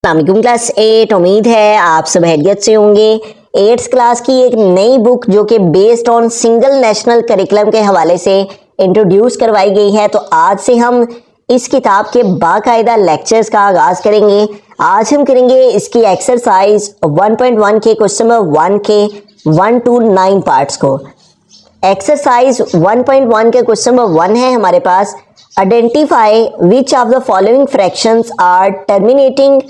अस्सलामुअलैकुम क्लास 8। उम्मीद है आप सब खैरियत से होंगे। 8th क्लास की एक नई बुक जो कि based on single national curriculum के हवाले से इंट्रोड्यूस करवाई गई है, तो आज से हम इस किताब के बाकायदा लेक्चर्स का आगाज करेंगे। आज हम करेंगे इसकी एक्सरसाइज 1.1 के क्वेश्चन नंबर 1 के 1 to 9 पार्ट्स को। एक्सरसाइज 1.1 के क्वेश्चन नंबर 1 है हमारे पास, identify which of the following fractions are terminating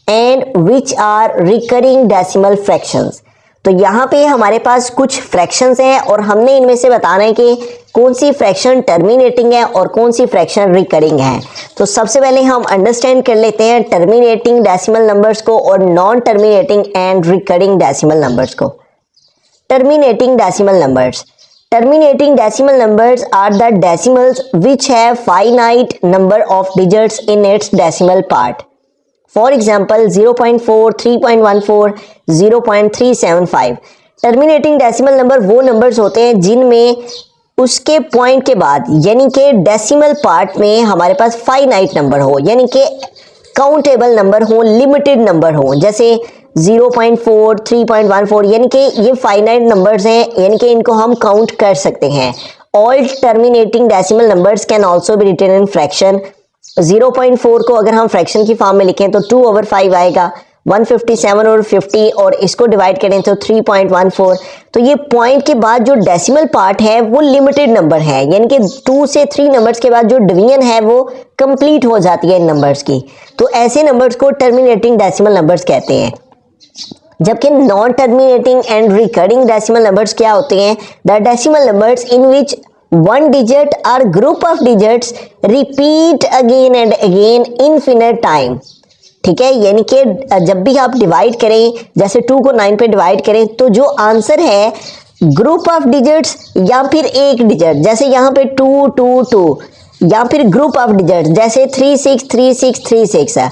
and which are recurring decimal fractions. तो यहाँ पे हमारे पास कुछ फ्रैक्शंस हैं और हमने इनमें से बताना है कि कौन सी फ्रैक्शन टर्मिनेटिंग है और कौन सी फ्रैक्शन रिकरिंग है। तो सबसे पहले हम अंडरस्टैंड कर लेते हैं टर्मिनेटिंग डेसिमल नंबर्स को और non terminating and recurring decimal numbers को। Terminating decimal numbers. Terminating decimal numbers are the decimals which have finite number of digits in its decimal part. For example, 0.4, 3.14, 0.375. Terminating decimal number वो numbers होते हैं जिनमें उसके point के बाद यानी कि डेसिमल पार्ट में हमारे पास फाइनाइट नंबर हो, यानी कि काउंटेबल नंबर हो, लिमिटेड नंबर हो। जैसे 0.4, 3.14 यानी कि ये फाइनाइट नंबर्स हैं, यानी कि इनको हम काउंट कर सकते हैं। All terminating decimal numbers can also be written in fraction. 0.4 को अगर हम फ्रैक्शन की फॉर्म में लिखें तो 2/5 आएगा, 157 और 50 और इसको डिवाइड करें तो 3.14। तो ये पॉइंट के बाद जो डेसिमल पार्ट है वो लिमिटेड नंबर है, यानी कि 2 से 3 नंबर्स के बाद जो डिवीजन है वो कंप्लीट हो जाती है इन नंबर्स की। तो ऐसे नंबर्स को टर्मिनेटिंग डेसिमल नंबर्स कहते हैं। जबकि non terminating and recurring decimal numbers क्या होते हैं? The decimal numbers in which one digit और group of digits repeat again and again infinite time. ठीक है, यानी कि जब भी आप डिवाइड करें, जैसे 2 को 9 पे डिवाइड करें, तो जो आंसर है ग्रुप ऑफ डिजिट्स या फिर एक डिजिट, जैसे यहाँ पे 2 2 2, या फिर ग्रुप ऑफ डिजिट जैसे 3 6 3 6 3 6 है,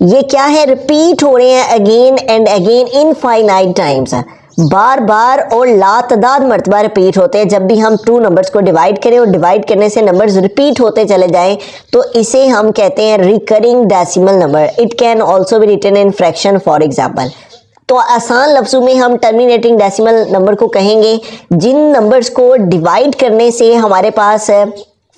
ये क्या है? रिपीट हो रहे हैं again and again infinite times, बार बार और लातदाद मरतबा रिपीट होते हैं। जब भी हम 2 नंबर्स को डिवाइड करें और डिवाइड करने से नंबर्स रिपीट होते चले जाएं तो इसे हम कहते हैं recurring decimal number. It can also be written in fraction for example. तो आसान लफ्जों में हम टर्मिनेटिंग डेसिमल नंबर को कहेंगे जिन नंबर्स को डिवाइड करने से हमारे पास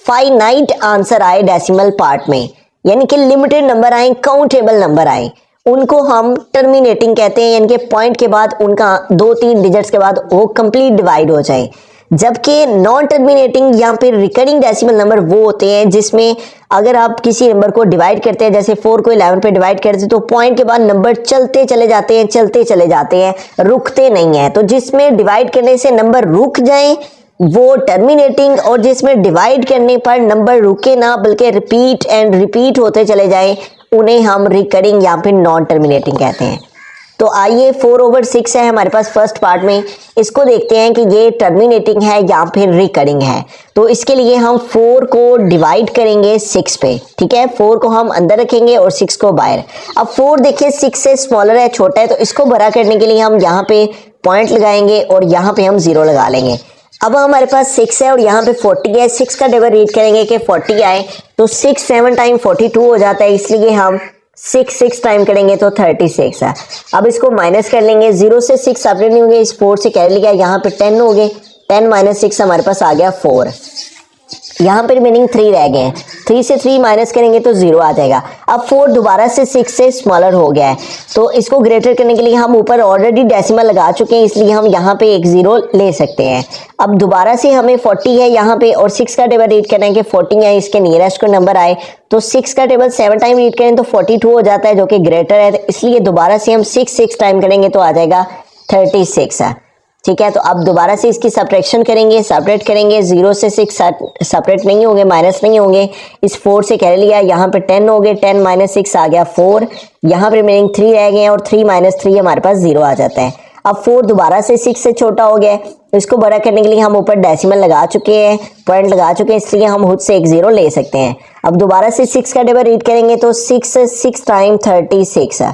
फाइनाइट आंसर आए डेसिमल पार्ट में, यानी कि लिमिटेड नंबर आए, काउंटेबल नंबर आए, उनको हम टर्मिनेटिंग कहते हैं, यानी कि पॉइंट के बाद उनका 2-3 डिजिट्स के बाद वो कंप्लीट डिवाइड हो जाए। जबकि नॉन टर्मिनेटिंग या फिर रिकरिंग डेसिमल नंबर वो होते हैं जिसमें अगर आप किसी नंबर को डिवाइड करते हैं, जैसे 4 को 11 पे डिवाइड करते हैं, तो पॉइंट के बाद नंबर चलते चले जाते हैं, चलते चले जाते हैं, रुकते नहीं हैं। तो जिसमें डिवाइड करने से नंबर रुक जाए वो टर्मिनेटिंग, और जिसमें डिवाइड करने पर नंबर रुके ना बल्कि रिपीट एंड रिपीट होते चले जाए उन्हें हम रिकरिंग या फिर नॉन टर्मिनेटिंग कहते हैं। तो आइए 4/6 है हमारे पास फर्स्ट पार्ट में, इसको देखते हैं कि ये टर्मिनेटिंग है या फिर रिकरिंग है। तो इसके लिए हम 4 को डिवाइड करेंगे 6 पे। ठीक है, 4 को हम अंदर रखेंगे और 6 को बाहर। अब 4 देखिए 6 से स्मॉलर है, छोटा है, तो इसको बड़ा करने के लिए हम यहाँ पे पॉइंट लगाएंगे और यहाँ पे हम 0 लगा लेंगे। अब हमारे पास 6 है और यहाँ पे 40 है, 6 का डबल रीड करेंगे कि 40 आए, तो 6 7 टाइम 42 हो जाता है, इसलिए हम 6 टाइम करेंगे तो 36 है। अब इसको माइनस कर लेंगे, 0 से 6 सेपरेट नहीं होंगे, इस 4 से कैरी लिया, यहाँ पे 10 हो गए, 10 माइनस 6 हमारे पास आ गया 4। यहाँ पे रिमेनिंग 3 रह गए हैं, 3 से 3 माइनस करेंगे तो 0 आ जाएगा। अब 4 दोबारा से 6 से स्मॉलर हो गया है, तो इसको ग्रेटर करने के लिए हम ऊपर ऑलरेडी डेसिमल लगा चुके हैं, इसलिए हम यहाँ पे एक 0 ले सकते हैं। अब दोबारा से हमें 40 है यहाँ पे और 6 का टेबल रीड करना है कि 40 है, इसके नियरेस्ट को नंबर आए, तो 6 का टेबल 7 टाइम रीड करें तो 42 हो जाता है जो कि ग्रेटर है, इसलिए दोबारा से हम 6 टाइम करेंगे तो आ जाएगा 36 है। ठीक है, तो अब दोबारा से इसकी सब्ट्रैक्शन करेंगे, सेपरेट करेंगे, 0 से 6 सेपरेट नहीं होंगे, माइनस नहीं होंगे, इस 4 से कैरी लिया, यहाँ पे 10 हो गए, 10 माइनस 6 आ गया 4, यहाँ पे रिमेनिंग 3 रह गए और 3 माइनस 3 हमारे पास 0 आ जाता है। अब 4 दोबारा से 6 से छोटा हो गया है, इसको बड़ा करने के लिए हम ऊपर डेसिमल लगा चुके हैं, पॉइंट लगा चुके हैं, इसलिए हम खुद से एक 0 ले सकते हैं। अब दोबारा से 6 का डबल रीड करेंगे तो 6 टाइम 36 है,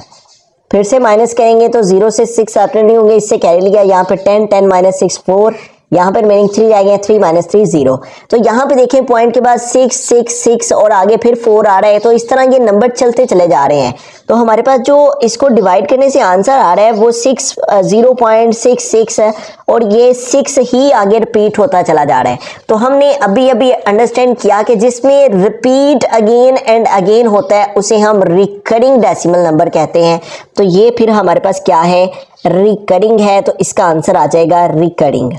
फिर से माइनस करेंगे तो 0 से 6 सेपरेट नहीं होंगे, इससे कैरी लिया, यहाँ पे 10 10 माइनस 6 4, यहाँ पर मीनिंग 3 जाएंगे, 3 माइनस 3 0। तो यहाँ पे देखें पॉइंट के बाद 6 6 6 और आगे फिर 4 आ रहा है, तो इस तरह ये नंबर चलते चले जा रहे हैं। तो हमारे पास जो इसको डिवाइड करने से आंसर आ रहा है वो 0.66 है और ये 6 ही आगे रिपीट होता चला जा रहा है। तो हमने अभी अभी अंडरस्टैंड किया कि जिसमें रिपीट अगेन एंड अगेन होता है उसे हम रिकरिंग डेसिमल नंबर कहते हैं। तो ये फिर हमारे पास क्या है, रिकरिंग है। तो इसका आंसर आ जाएगा रिकरिंग,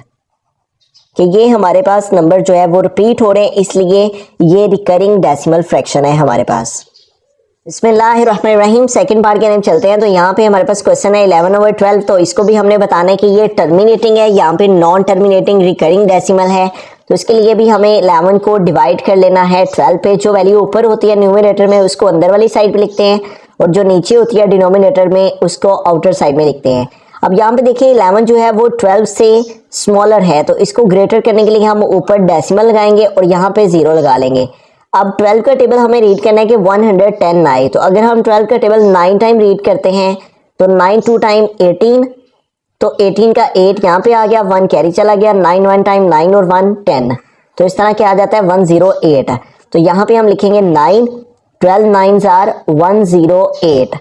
कि ये हमारे पास नंबर जो है वो रिपीट हो रहे हैं, इसलिए ये रिकरिंग डेसिमल फ्रैक्शन है हमारे पास। बिस्मिल्लाहिर्रहमानिर्रहीम, सेकंड पार्ट के अंदर चलते हैं। तो यहाँ पे हमारे पास क्वेश्चन है 11/12। तो इसको भी हमने बताना है कि ये टर्मिनेटिंग है, यहाँ पे नॉन टर्मिनेटिंग रिकरिंग डेसिमल है। तो इसके लिए भी हमें 11 को डिवाइड कर लेना है 12 पे। जो वैल्यू ऊपर होती है न्यूमरेटर में उसको अंदर वाली साइड पे लिखते हैं और जो नीचे होती है डिनोमिनेटर में उसको आउटर साइड में लिखते हैं। अब यहाँ पे देखिए 11 जो है वो 12 से स्मॉलर है, तो इसको ग्रेटर करने के लिए हम ऊपर डेसिमल लगाएंगे और यहाँ पे 0 लगा लेंगे। अब 12 का टेबल हमें रीड करना है कि 110 आए। तो अगर हम 12 का टेबल 9 टाइम रीड करते हैं तो 9 2 टाइम 18, तो 18 का 8 यहाँ पे आ गया, 1 कैरी चला गया, 9 1 टाइम 9 और 1 10। तो इस तरह क्या आ जाता है 108। तो यहाँ पे हम लिखेंगे 9, 12 9s आर 108।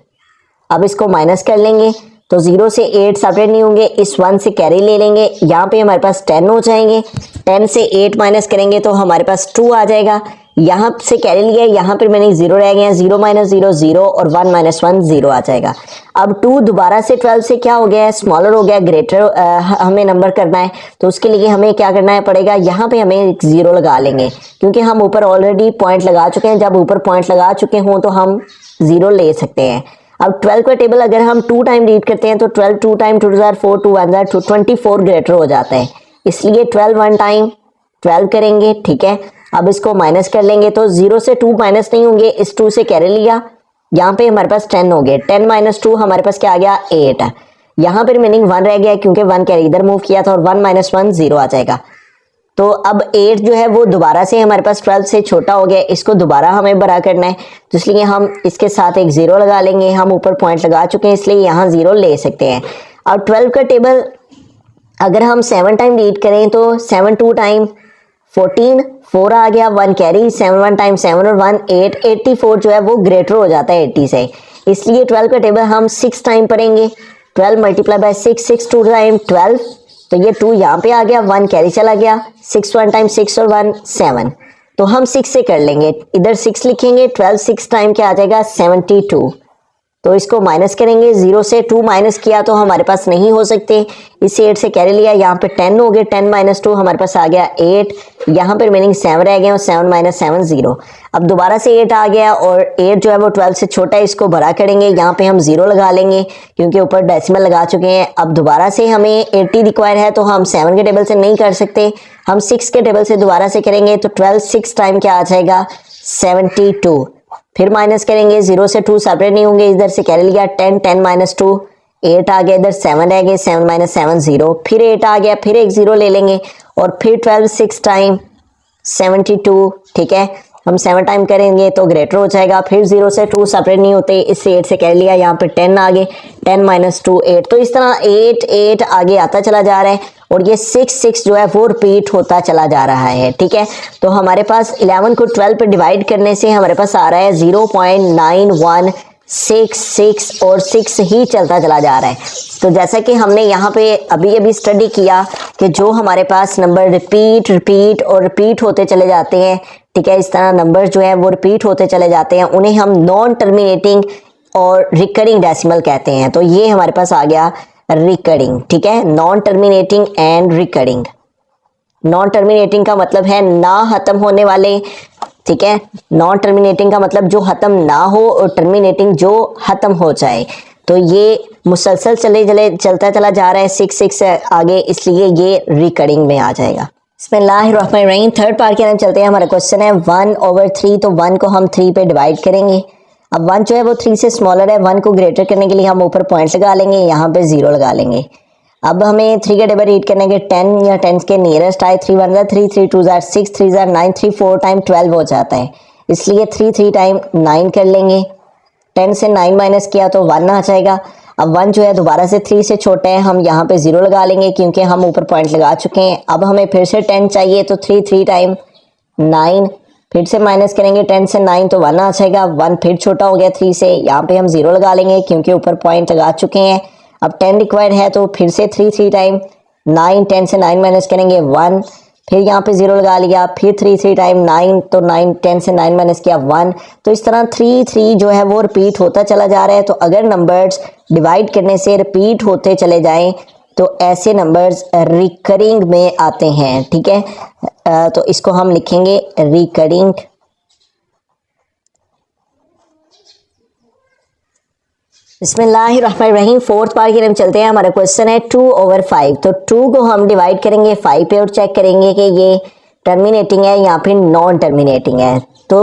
अब इसको माइनस कर लेंगे तो 0 से 8 सेपरेट नहीं होंगे, इस 1 से कैरी ले लेंगे, यहाँ पे हमारे पास 10 हो जाएंगे। 10 से 8 माइनस करेंगे तो हमारे पास 2 आ जाएगा, यहाँ से कैरी लिया, यहाँ पर मैंने 0 रह गया, 0 माइनस 0 0 और 1 माइनस 1 0 आ जाएगा। अब 2 दोबारा से 12 से क्या हो गया है, स्मॉलर हो गया, ग्रेटर हमें नंबर करना है। तो उसके लिए हमें क्या करना पड़ेगा, यहाँ पे हमें 0 लगा लेंगे क्योंकि हम ऊपर ऑलरेडी पॉइंट लगा चुके हैं। जब ऊपर पॉइंट लगा चुके हों तो हम 0 ले सकते हैं। अब 12 का टेबल अगर हम 2 टाइम रीड करते हैं तो 12 2 टाइम 2 4 4 2 1 2 24 ग्रेटर हो जाता है, इसलिए 12 1 टाइम 12 करेंगे, ठीक है। अब इसको माइनस कर लेंगे तो 0 से 2 माइनस नहीं होंगे, इस 2 से कैरी लिया, यहाँ पे हमारे पास 10 हो गए, 10 माइनस 2 हमारे पास क्या आ गया 8। यहाँ पर मीनिंग 1 रह गया क्योंकि 1 कैरी इधर मूव किया था और 1 माइनस 1 0 आ जाएगा। तो अब 8 जो है वो दोबारा से हमारे पास 12 से छोटा हो गया, इसको दोबारा हमें बड़ा करना है, तो इसलिए हम इसके साथ एक 0 लगा लेंगे। हम ऊपर पॉइंट लगा चुके हैं इसलिए यहाँ 0 ले सकते हैं। अब 12 का टेबल अगर हम 7 टाइम रीड करें तो 7 2 टाइम 14 4 आ गया, 1 कैरी, 7 1 टाइम 7 और 1 8, 84 जो है वो ग्रेटर हो जाता है 80 से, इसलिए 12 का टेबल हम 6 टाइम पढ़ेंगे। 12 मल्टीप्लाई बाय 6, 6 2 टाइम 12, तो ये 2 यहाँ पे आ गया, 1 कैरी चला गया, 6 1 टाइम 6 और 1 7। तो हम 6 से कर लेंगे, इधर 6 लिखेंगे, 12 6 टाइम क्या आ जाएगा 72। तो इसको माइनस करेंगे, 0 से 2 माइनस किया तो हमारे पास नहीं हो सकते, इस 8 से कैरी लिया, यहाँ पे 10 हो गए, 10 माइनस 2 हमारे पास आ गया 8, यहाँ पर मीनिंग 7 रह गए और 7 माइनस 7 0। अब दोबारा से 8 आ गया और 8 जो है वो 12 से छोटा है, इसको बड़ा करेंगे, यहाँ पे हम 0 लगा लेंगे क्योंकि ऊपर डेसिमल लगा चुके हैं। अब दोबारा से हमें 80 रिक्वायर है तो हम 7 के टेबल से नहीं कर सकते, हम 6 के टेबल से दोबारा से करेंगे। तो 12 6 टाइम क्या आ जाएगा 72, फिर माइनस करेंगे, 0 से 2 सेपरेट नहीं होंगे, इधर से कैरी लिया, 10 10 माइनस 2 8 आ गया, इधर 7 रह गए, 7 माइनस 7 0, फिर 8 आ गया, फिर एक 0 ले लेंगे और फिर 12 6 टाइम 72, ठीक है। हम 7 टाइम करेंगे तो ग्रेटर हो जाएगा, फिर 0 से 2 सेपरेट नहीं होते, इससे 8 से कैरी लिया, यहाँ पे 10 आ गए, 10 माइनस 2 8। तो इस तरह 8 8 आगे आता चला जा रहा है और ये 6 6 जो है वो रिपीट होता चला जा रहा है, ठीक है। तो हमारे पास 11 को 12 पे डिवाइड करने से हमारे पास आ रहा है 0.9166 और 6 ही चलता चला जा रहा है। तो जैसा कि हमने यहाँ पे अभी अभी स्टडी किया कि जो हमारे पास नंबर रिपीट रिपीट और रिपीट होते चले जाते हैं, ठीक है, इस तरह नंबर जो है वो रिपीट होते चले जाते हैं, उन्हें हम नॉन टर्मिनेटिंग और रिकरिंग डेसिमल कहते हैं। तो ये हमारे पास आ गया रिकरिंग, ठीक है, non terminating and recurring. Non terminating का मतलब है ना खत्म होने वाले, ठीक है, नॉन टर्मिनेटिंग का मतलब जो खत्म ना हो और टर्मिनेटिंग जो खत्म हो जाए। तो ये मुसलसल चलता चला जा रहा है 6 6 आगे, इसलिए ये रिकरिंग में आ जाएगा। बिस्मिल्लाहिर्रहमानिर्रहीम, थर्ड पार्ट के अंदर चलते हैं। हमारा क्वेश्चन है 1/3, तो 1 को हम 3 पे डिवाइड करेंगे। अब 1 जो है वो 3 से स्मॉलर है, 1 को ग्रेटर करने के लिए हम ऊपर पॉइंट लगा लेंगे, यहाँ पे 0 लगा लेंगे। अब हमें 3 का टेबल रीड करने के 10 या 10 के नियरेस्ट आए, 3 1 3 3 2 6 3 9 3 4 टाइम 12 हो जाता है, इसलिए 3 3 टाइम 9 कर लेंगे। 10 से 9 माइनस किया तो 1 आ जाएगा। अब 1 जो है दोबारा से 3 से छोटा है, हम यहाँ पे 0 लगा लेंगे क्योंकि हम ऊपर पॉइंट लगा चुके हैं। अब हमें फिर से 10 चाहिए, तो 3 टाइम 9, फिर से माइनस करेंगे 10 से 9 तो 1 आ जाएगा। 1 फिर छोटा हो गया 3 से, यहाँ पे हम 0 लगा लेंगे क्योंकि ऊपर पॉइंट लगा चुके हैं। अब 10 रिक्वायर्ड है, तो फिर से 3 टाइम 9, 10 से 9 माइनस करेंगे 1, फिर यहाँ पे 0 लगा लिया, फिर 3 टाइम 9, तो 9 10 से 9 माइनस किया 1। तो इस तरह 3 जो है वो रिपीट होता चला जा रहा है। तो अगर नंबर्स डिवाइड करने से रिपीट होते चले जाएं तो ऐसे नंबर्स रिकरिंग में आते हैं, ठीक है। तो इसको हम लिखेंगे रिकरिंग। बिस्मिल्लाहिर्रहमानिर्रहीम। फोर्थ पार्ट की तरफ चलते हैं। हमारा क्वेश्चन है 2/5। तो 2 को हम डिवाइड करेंगे 5 पे और चेक करेंगे कि ये टर्मिनेटिंग है या फिर नॉन टर्मिनेटिंग है। तो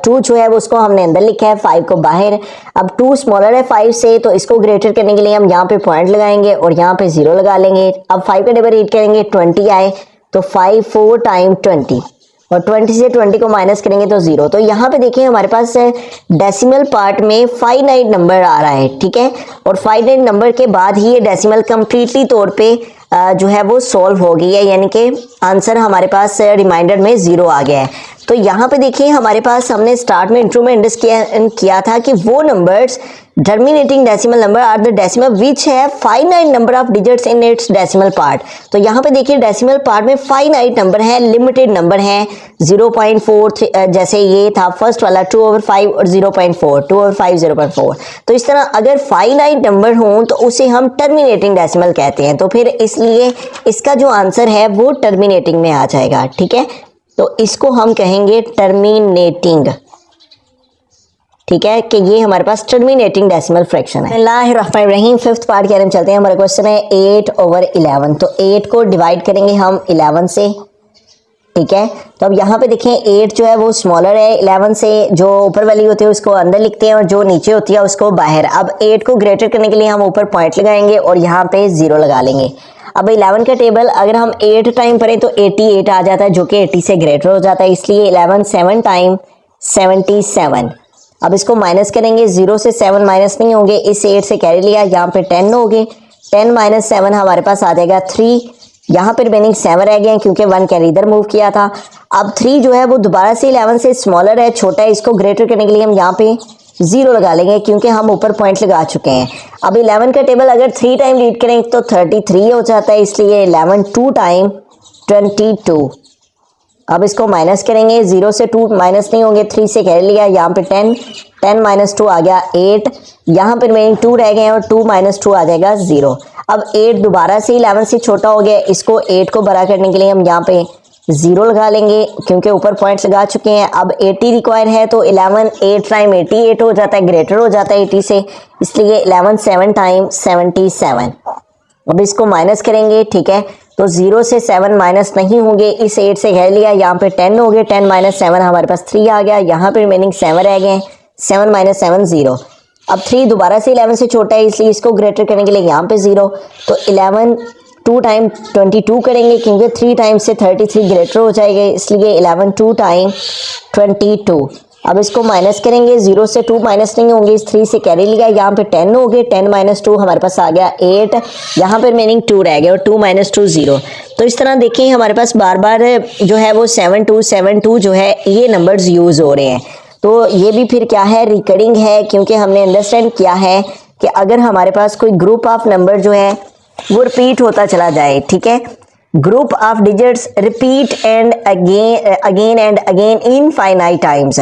2 जो है वो उसको हमने अंदर लिखा है, 5 को बाहर। अब 2 स्मॉलर है 5 से, तो इसको ग्रेटर करने के लिए हम यहाँ पे पॉइंट लगाएंगे और यहाँ पे 0 लगा लेंगे। अब 5 का टेबल रीड करेंगे 20 आए, तो 5 4 टाइम 20 और 20 से 20 को माइनस करेंगे तो 0। तो यहाँ पे देखिए हमारे पास डेसिमल पार्ट में फाइनाइट नंबर आ रहा है, ठीक है। और फाइनाइट नंबर के बाद ही ये डेसिमल कंप्लीटली तौर पे जो है वो सॉल्व हो गई है, यानी कि आंसर हमारे पास रिमाइंडर में 0 आ गया है। तो यहाँ पे देखिए हमारे पास हमने स्टार्ट में इंट्रो में इंडिकेट किया था कि वो numbers terminating decimal number are the decimal which है finite number of digits in its decimal part. तो यहाँ पे देखिए डेसिमल पार्ट में फाइनाइट नंबर है, लिमिटेड नंबर है 0.4, जैसे ये था फर्स्ट वाला 2/5 और 0.4, 2/5 0.4। तो इस तरह अगर फाइनाइट नंबर हों तो उसे हम टर्मिनेटिंग डेसिमल कहते हैं। तो फिर इसलिए इसका जो आंसर है वो टर्मिनेटिंग में आ जाएगा, ठीक है। तो इसको हम कहेंगे टर्मिनेटिंग, ठीक है, कि ये हमारे पास टर्मिनेटिंग डेसिमल फ्रैक्शन है। बिस्मिल्लाहिर्रहमानिर्रहीम। फिफ्थ पार्ट के अंदर चलते हैं। हमारा क्वेश्चन है 8/11। तो 8 को डिवाइड करेंगे हम 11 से, ठीक है। तो अब यहाँ पे देखें 8 जो है वो स्मॉलर है 11 से, जो ऊपर वाली होती है उसको अंदर लिखते हैं और जो नीचे होती है उसको बाहर। अब 8 को ग्रेटर करने के लिए हम ऊपर पॉइंट लगाएंगे और यहाँ पे 0 लगा लेंगे। अब 11 का टेबल अगर हम 8 टाइम पढ़ें तो 88 आ जाता है, जो कि 80 से ग्रेटर हो जाता है, इसलिए 11 7 टाइम 77। अब इसको माइनस करेंगे, 0 से 7 माइनस नहीं होंगे, इस 8 से कैरी लिया, यहाँ पे 10 हो गए, 10 माइनस 7 हमारे पास आ जाएगा 3। यहाँ पर रिमेनिंग 7 रह गए क्योंकि 1 कैरी इधर मूव किया था। अब 3 जो है वो दोबारा से 11 से स्मॉलर है, छोटा है, इसको ग्रेटर करने के लिए हम यहाँ पे 0 लगा लेंगे क्योंकि हम ऊपर पॉइंट लगा चुके हैं। अब 11 का टेबल अगर 3 टाइम रीड करें तो 33 हो जाता है, इसलिए 11 2 टाइम 22। अब इसको माइनस करेंगे, 0 से 2 माइनस नहीं होंगे, 3 से कैरी लिया, यहाँ पे 10 माइनस 2 आ गया 8, यहाँ पर मेन 2 रह गए और 2 माइनस 2 आ जाएगा 0। अब 8 दोबारा से 11 से छोटा हो गया, इसको 8 को बड़ा करने के लिए हम यहाँ पे 0 लगा लेंगे क्योंकि ऊपर पॉइंट्स लगा चुके हैं। अब 80 रिक्वायर है, तो 11 8 टाइम 88 हो जाता है, ग्रेटर हो जाता है 80 से, इसलिए 11 7 टाइम 77। अब इसको माइनस करेंगे, ठीक है। तो 0 से 7 माइनस नहीं होंगे, इस 8 से घेर लिया, यहाँ पे 10 हो गए, 10 माइनस 7 हमारे पास 3 आ गया, यहाँ पे रिमेनिंग 7 रह गए, 7 माइनस 7 0। अब 3 दोबारा से 11 से छोटा है, इसलिए इसको ग्रेटर करने के लिए यहाँ पे 0। तो 11 2 टाइम 22 करेंगे क्योंकि 3 टाइम से 33 ग्रेटर हो जाएगा, इसलिए 11 2 टाइम 22। अब इसको माइनस करेंगे, 0 से 2 माइनस नहीं होंगे, इस 3 से कैरी लिया, यहाँ पे 10 हो गए, 10 माइनस 2 हमारे पास आ गया 8, यहाँ पे रिमेनिंग 2 रह गया और 2 माइनस 2 0। तो इस तरह देखिए हमारे पास बार बार जो है वो 7 2 जो है ये नंबर्स यूज़ हो रहे हैं। तो ये भी फिर क्या है, रिकरिंग है, क्योंकि हमने अंडरस्टैंड किया है कि अगर हमारे पास कोई ग्रुप ऑफ नंबर जो है वो रिपीट होता चला जाए, ठीक है, group of digits repeat and again and again in finite times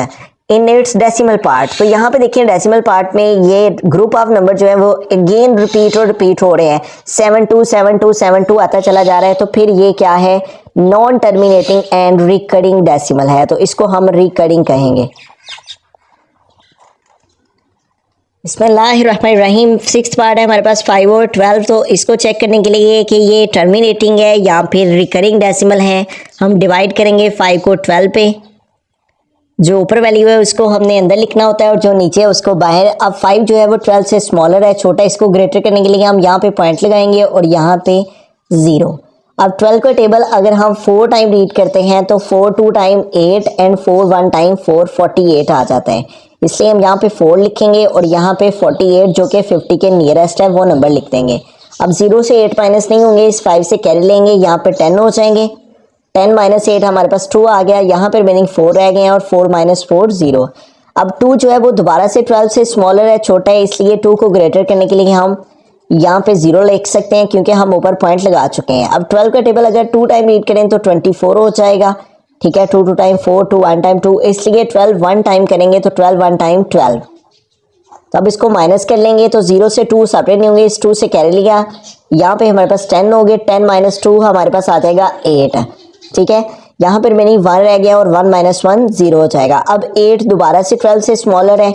in its decimal part. तो यहाँ पे देखिए डेसिमल पार्ट में ये ग्रुप ऑफ नंबर जो है वो अगेन रिपीट हो रहे हैं, 7 2 7 2 7 2 आता चला जा रहा है। तो फिर ये क्या है, non terminating and recurring decimal है, तो इसको हम रिकरिंग कहेंगे। बिस्मिल्लाहिर्रहमानिर्रहीम। सिक्स्थ पार्ट है हमारे पास 5 और 12। तो इसको चेक करने के लिए कि ये टर्मिनेटिंग है या फिर रिकरिंग डेसिमल है, हम डिवाइड करेंगे 5 को 12 पे। जो ऊपर वैल्यू है उसको हमने अंदर लिखना होता है और जो नीचे है उसको बाहर। अब 5 जो है वो 12 से स्मॉलर है, छोटा, इसको ग्रेटर करने के लिए हम यहाँ पे पॉइंट लगाएंगे और यहाँ पे 0। अब 12 का टेबल अगर हम 4 टाइम रीड करते हैं तो 4 2 टाइम 8 एंड 4 1 टाइम 4 48 आ जाता है, इसलिए हम यहाँ पे 4 लिखेंगे और यहाँ पे 48 जो कि 50 के नियरेस्ट है वो नंबर लिख देंगे। अब 0 से 8 माइनस नहीं होंगे, इस 5 से कैरी लेंगे, यहाँ पे 10 हो जाएंगे। 10 माइनस 8 हमारे पास 2 आ गया, यहाँ पे रिमेनिंग 4 रह गए हैं और 4 माइनस 4 0। अब 2 जो है वो दोबारा से 12 से स्मॉलर है, छोटा है, इसलिए 2 को ग्रेटर करने के लिए हम यहाँ पे 0 लिख सकते हैं क्योंकि हम ऊपर पॉइंट लगा चुके हैं। अब 12 का टेबल अगर 2 टाइम रीड करें तो 24 हो जाएगा, ठीक है। 2 2 टाइम 4, 2 1 टाइम 2, इसलिए 12 1 टाइम करेंगे तो 12 1 टाइम 12। तो अब इसको माइनस कर लेंगे तो 0 से 2 सेपरेट नहीं होंगे, इस 2 से कैरी लिया, यहाँ पे हमारे पास 10 हो गए। 10 माइनस 2 हमारे पास आ जाएगा 8, ठीक है। यहाँ पर मैंने 1 रह गया और 1 माइनस 1 0 हो जाएगा। अब 8 दोबारा से 12 से स्मॉलर है,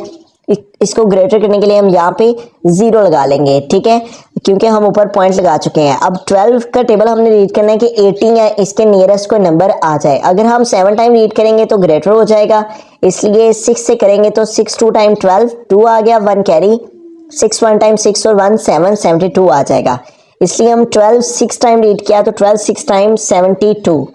इसको ग्रेटर करने के लिए हम यहाँ पे 0 लगा लेंगे, ठीक है, क्योंकि हम ऊपर पॉइंट लगा चुके हैं। अब 12 का टेबल हमने रीड करना है कि 80 या इसके नियरेस्ट कोई नंबर आ जाए। अगर हम 7 टाइम रीड करेंगे तो ग्रेटर हो जाएगा, इसलिए 6 से करेंगे तो 6 2 टाइम 12, 2 आ गया, 1 कैरी, 6 1 टाइम 6 और 1 7, 72 आ जाएगा। इसलिए हम 12 6 टाइम रीड किया तो 12 6 टाइम 72।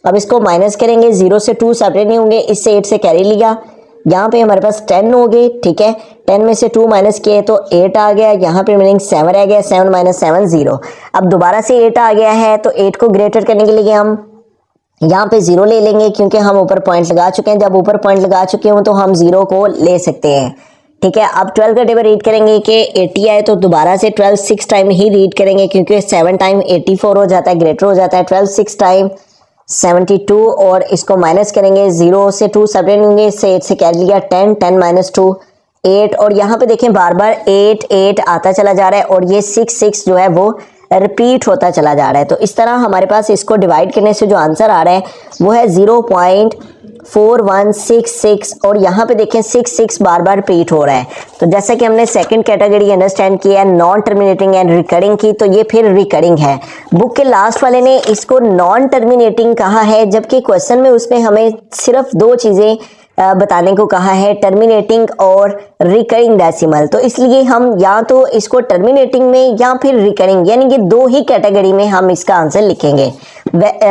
अब इसको माइनस करेंगे, 0 से 2 सेपरेट नहीं होंगे, इससे 8 से कैरी लिया, यहाँ पे हमारे पास 10 हो गए, ठीक है। 10 में से 2 माइनस किए तो 8 आ गया, यहाँ पे मीनिंग 7 रह गया, 7 माइनस 7 0। अब दोबारा से 8 आ गया है तो 8 को ग्रेटर करने के लिए हम यहाँ पे 0 ले लेंगे क्योंकि हम ऊपर पॉइंट लगा चुके हैं। जब ऊपर पॉइंट लगा चुके हों तो हम 0 को ले सकते हैं, ठीक है। अब 12 का टेबल रीड करेंगे कि 80 आए तो दोबारा से 12 6 टाइम ही रीड करेंगे क्योंकि 7 टाइम 84 हो जाता है, ग्रेटर हो जाता है। 12 6 टाइम 72 और इसको माइनस करेंगे, 0 से 2 सेपरेट होंगे, इससे 8 से कैरी लिया, 10 10 माइनस 2 8। और यहाँ पे देखें बार बार 8 8 आता चला जा रहा है और ये 6 6 जो है वो रिपीट होता चला जा रहा है। तो इस तरह हमारे पास इसको डिवाइड करने से जो आंसर आ रहा है वो है 0.4166 और यहाँ पे देखें 6 6 बार बार रिपीट हो रहा है। तो जैसा कि हमने सेकंड कैटेगरी अंडरस्टैंड किया है नॉन टर्मिनेटिंग एंड रिकरिंग की, तो ये फिर रिकरिंग है। बुक के लास्ट वाले ने इसको नॉन टर्मिनेटिंग कहा है, जबकि क्वेश्चन में उसने हमें सिर्फ 2 चीज़ें बताने को कहा है, टर्मिनेटिंग और रिकरिंग डेसिमल। तो इसलिए हम या तो इसको टर्मिनेटिंग में या फिर रिकरिंग, यानी कि 2 ही कैटेगरी में हम इसका आंसर लिखेंगे।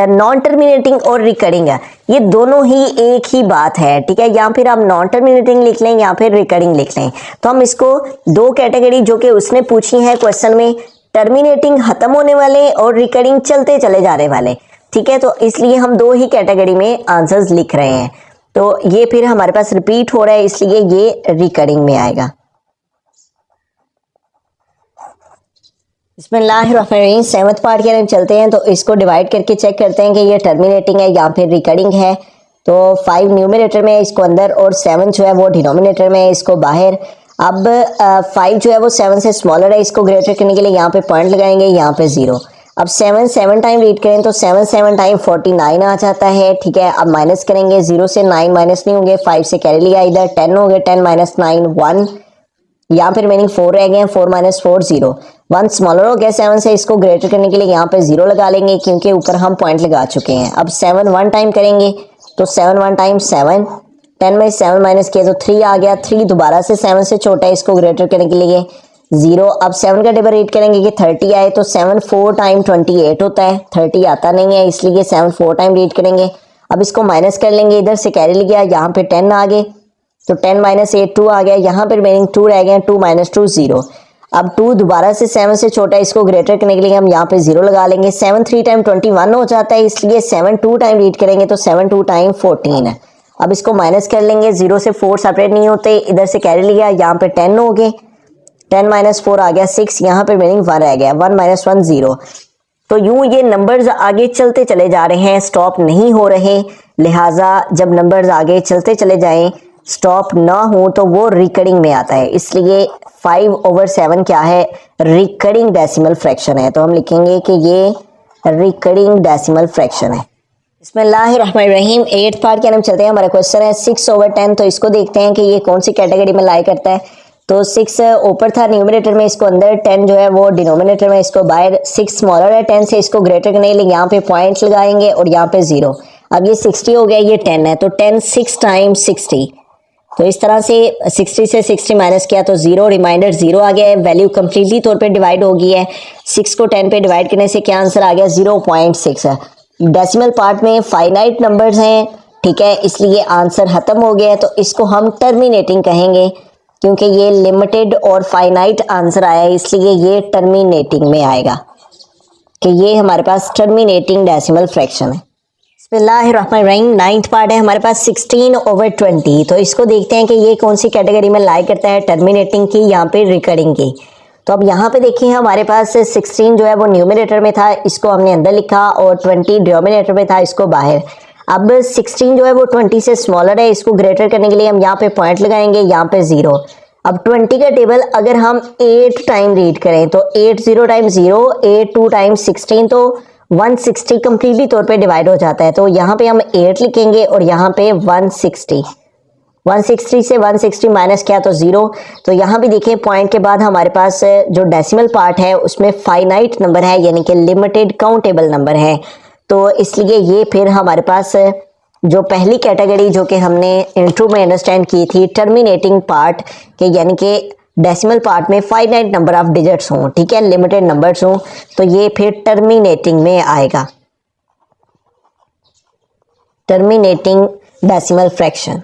नॉन टर्मिनेटिंग और रिकरिंग ये दोनों ही एक ही बात है, ठीक है। या फिर आप नॉन टर्मिनेटिंग लिख लें या फिर रिकरिंग लिख लें। तो हम इसको 2 कैटेगरी जो कि उसने पूछी है क्वेश्चन में, टर्मिनेटिंग खत्म होने वाले और रिकरिंग चलते चले जाने वाले, ठीक है। तो इसलिए हम 2 ही कैटेगरी में आंसर्स लिख रहे हैं। तो ये फिर हमारे पास रिपीट हो रहा है, इसलिए ये रिकरिंग में आएगा। बिस्मिल्लाहिर्रहमानिर्रहीम 7th पार्ट की तरफ चलते हैं। तो इसको डिवाइड करके चेक करते हैं कि ये टर्मिनेटिंग है या फिर रिकरिंग है। तो 5 न्यूमरेटर में है इसको अंदर और 7 जो है वो डिनोमिनेटर में है इसको बाहर। अब 5 जो है वो 7 से स्मॉलर है, इसको ग्रेटर करने के लिए यहाँ पे पॉइंट लगाएंगे, यहाँ पे 0। अब 7 7 टाइम रीड करें तो 7 7 टाइम 49 आ जाता है, ठीक है। अब माइनस करेंगे, 0 से 9 माइनस नहीं होंगे, 5 से कैरी लिया, इधर 10 हो गए, 10 माइनस 9 1, यहाँ पे रिमेनिंग 4 रह गए हैं, 4 माइनस 4 0। 1 स्मॉलर हो गया 7 से, इसको ग्रेटर करने के लिए यहाँ पे 0 लगा लेंगे क्योंकि ऊपर हम पॉइंट लगा चुके हैं। अब 7 1 टाइम करेंगे तो 7 1 टाइम 7, 10 में 7 माइनस किया तो 3 आ गया, 3 दोबारा से 7 से छोटा है, इसको ग्रेटर करने के लिए 0। अब 7 का टेबल रीड करेंगे कि 30 आए तो 7 4 टाइम 28 होता है, 30 आता नहीं है, इसलिए 7 4 टाइम रीड करेंगे। अब इसको माइनस कर लेंगे, इधर से कैरी लिया, यहाँ पे 10 आ गए तो 10 माइनस 8 2 आ गया, यहाँ पे रिमेनिंग 2 रह गए, 2 माइनस 2 0। अब 2 दोबारा से 7 से छोटा है, इसको ग्रेटर करने के लिए हम यहाँ पे 0 लगा लेंगे। 7 3 टाइम 21 हो जाता है, इसलिए 7 2 टाइम रीड करेंगे तो 7 2 टाइम 14 है। अब इसको माइनस कर लेंगे, 0 से 4 सेपरेट नहीं होते, इधर से कैरी लिया, यहाँ पे 10 हो गए, 10 माइनस 4 आ गया 6, यहाँ पे मीनिंग 1 रह गया, 1 माइनस 1 0। तो यूं ये नंबर्स आगे चलते चले जा रहे हैं, स्टॉप नहीं हो रहे। लिहाजा जब नंबर्स आगे चलते चले जाएं, स्टॉप ना हो तो वो रिकरिंग में आता है। इसलिए 5/7 क्या है, रिकरिंग डेसिमल फ्रैक्शन है। तो हम लिखेंगे कि ये रिकरिंग डेसिमल फ्रैक्शन है। बिस्मिल्लाहिर्रहमानिर्रहीम 8th पार्ट के हम चलते हैं। हमारा क्वेश्चन है 6/10। तो इसको देखते हैं कि ये कौन सी कैटेगरी में लाई करता है। तो 6 ऊपर था न्यूमरेटर में, इसको अंदर, 10 जो है वो डिनोमिनेटर में, इसको बाहर। 6 स्मॉलर है 10 से, इसको ग्रेटर करने के लिए यहाँ पे पॉइंट लगाएंगे और यहाँ पे 0। अब ये 60 हो गया, ये 10 है, तो 10 6 टाइम 60। तो इस तरह से 60 से 60 माइनस किया तो 0, रिमाइंडर 0 आ गया है। वैल्यू कंप्लीटली तौर पे डिवाइड हो गई है। 6 को 10 पे डिवाइड करने से क्या आंसर आ गया, 0.6 है। डेसिमल पार्ट में फाइनाइट नंबर्स हैं, ठीक है, इसलिए आंसर खत्म हो गया है, तो इसको हम टर्मिनेटिंग कहेंगे क्योंकि ये लिमिटेड और फाइनाइट आंसर आया है, इसलिए ये टर्मिनेटिंग में आएगा कि ये हमारे पास टर्मिनेटिंग डेसिमल फ्रैक्शन है। बिस्मिल्लाहिर्रहमानिर्रहीम, नाइन्थ पार्ट है हमारे पास 16/20। तो इसको देखते हैं कि ये कौन सी कैटेगरी में लाई करता है, टर्मिनेटिंग की, यहाँ पे रिकरिंग की। तो अब यहाँ पे देखिए हमारे पास 16 जो है वो न्यूमरेटर में था, इसको हमने अंदर लिखा, और 20 डिनोमिनेटर में था, इसको बाहर। अब 16 जो है वो 20 से स्मॉलर है, इसको ग्रेटर करने के लिए हम यहाँ पे पॉइंट लगाएंगे, यहाँ पे 0। अब 20 का टेबल अगर हम 8 टाइम रीड करें तो 8 0 टाइम 0, 8 2 टाइम 16, तो 160 कंप्लीटली तौर पे डिवाइड हो जाता है। तो यहाँ पे हम 8 लिखेंगे और यहाँ पे 160 से 160 माइनस किया तो 0। तो यहाँ भी देखिए पॉइंट के बाद हमारे पास जो डेसिमल पार्ट है उसमें फाइनाइट नंबर है, यानी कि लिमिटेड काउंटेबल नंबर है। तो इसलिए ये फिर हमारे पास जो पहली कैटेगरी जो कि हमने इंट्रो में अंडरस्टैंड की थी, टर्मिनेटिंग पार्ट के, यानी कि डेसिमल पार्ट में फाइनाइट नंबर ऑफ डिजिट्स हों, ठीक है, लिमिटेड नंबर्स हों, तो ये फिर टर्मिनेटिंग में आएगा, टर्मिनेटिंग डेसिमल फ्रैक्शन।